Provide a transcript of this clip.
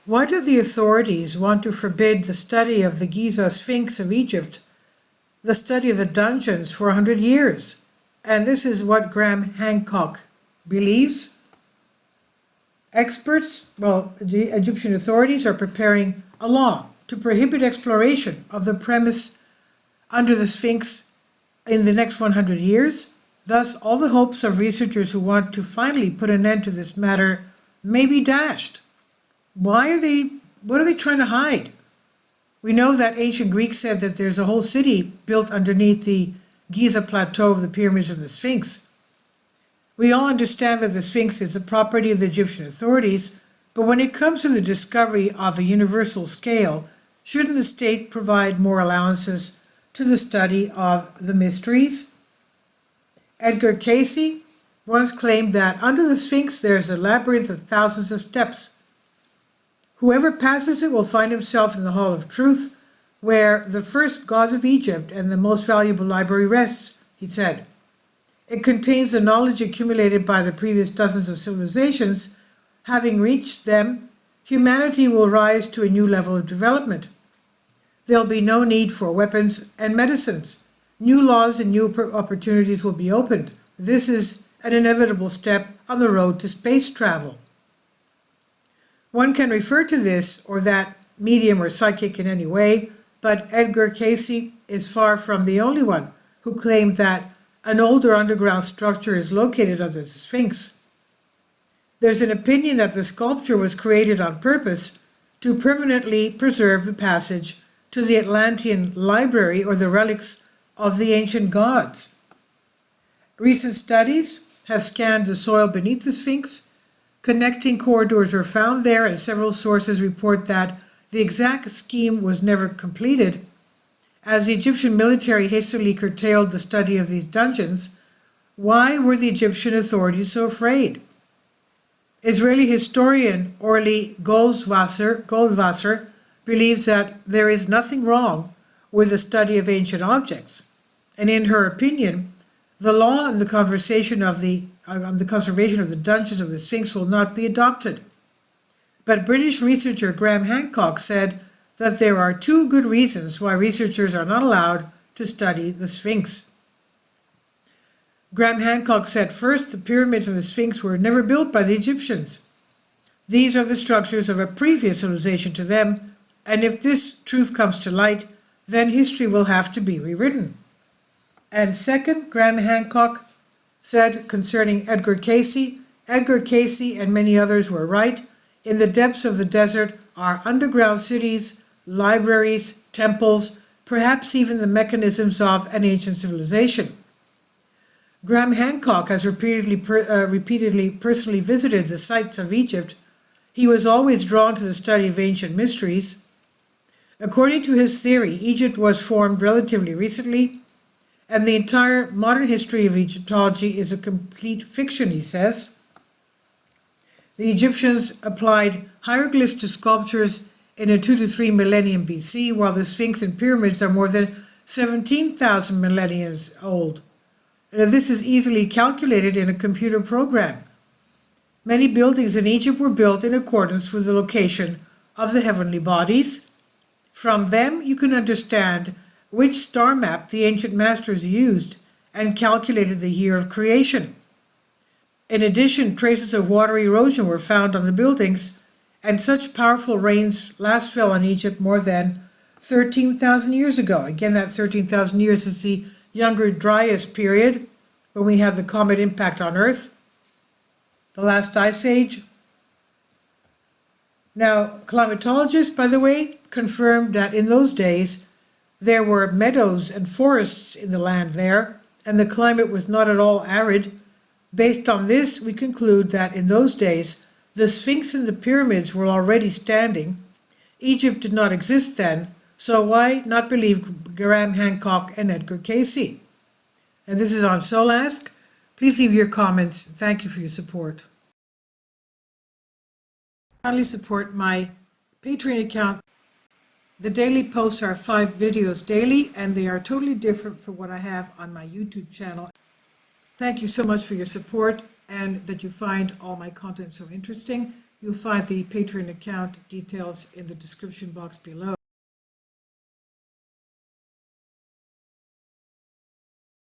Why do the authorities want to forbid the study of the Giza Sphinx of Egypt, the study of the dungeons for 100 years? And this is what Graham Hancock believes. The Egyptian authorities are preparing a law to prohibit exploration of the premise under the Sphinx in the next 100 years. Thus, all the hopes of researchers who want to finally put an end to this matter may be dashed. What are they trying to hide? We know that ancient Greeks said that there's a whole city built underneath the Giza plateau of the pyramids and the Sphinx. We all understand that the Sphinx is the property of the Egyptian authorities, but when it comes to the discovery of a universal scale, shouldn't the state provide more allowances to the study of the mysteries? Edgar Cayce once claimed that under the Sphinx there's a labyrinth of thousands of steps. Whoever passes it will find himself in the Hall of Truth, where the first gods of Egypt and the most valuable library rests, he said. It contains the knowledge accumulated by the previous dozens of civilizations. Having reached them, humanity will rise to a new level of development. There'll be no need for weapons and medicines. New laws and new opportunities will be opened. This is an inevitable step on the road to space travel. One can refer to this or that medium or psychic in any way, but Edgar Cayce is far from the only one who claimed that an older underground structure is located under the Sphinx. There's an opinion that the sculpture was created on purpose to permanently preserve the passage to the Atlantean library or the relics of the ancient gods. Recent studies have scanned the soil beneath the Sphinx. Connecting corridors were found there, and several sources report that the exact scheme was never completed. As the Egyptian military hastily curtailed the study of these dungeons, why were the Egyptian authorities so afraid? Israeli historian Orly Goldwasser believes that there is nothing wrong with the study of ancient objects, and in her opinion, the law on the conservation of the dungeons of the Sphinx will not be adopted. But British researcher Graham Hancock said that there are two good reasons why researchers are not allowed to study the Sphinx. Graham Hancock said, first, the pyramids and the Sphinx were never built by the Egyptians. These are the structures of a previous civilization to them, and if this truth comes to light, then history will have to be rewritten. And second, Graham Hancock said concerning Edgar Cayce and many others were right. In the depths of the desert are underground cities, libraries, temples, perhaps even the mechanisms of an ancient civilization. Graham Hancock has repeatedly personally visited the sites of Egypt. He was always drawn to the study of ancient mysteries. According to his theory, Egypt was formed relatively recently, and the entire modern history of Egyptology is a complete fiction, he says. The Egyptians applied hieroglyphs to sculptures in a 2 to 3 millennium BC, while the Sphinx and pyramids are more than 17,000 millennia old. This is easily calculated in a computer program. Many buildings in Egypt were built in accordance with the location of the heavenly bodies. From them, you can understand which star map the ancient masters used and calculated the year of creation. In addition, traces of water erosion were found on the buildings, and such powerful rains last fell on Egypt more than 13,000 years ago. Again, that 13,000 years is the Younger Dryas period, when we have the comet impact on Earth, the last ice age. Now, climatologists, by the way, confirmed that in those days there were meadows and forests in the land there, and the climate was not at all arid. Based on this, we conclude that in those days the Sphinx and the pyramids were already standing. Egypt did not exist then, so why not believe Graham Hancock and Edgar Cayce? And this is on Solask. Please leave your comments. Thank you for your support. Kindly support my Patreon account. The daily posts are 5 videos daily, and they are totally different from what I have on my YouTube channel. Thank you so much for your support and that you find all my content so interesting. You'll find the Patreon account details in the description box below.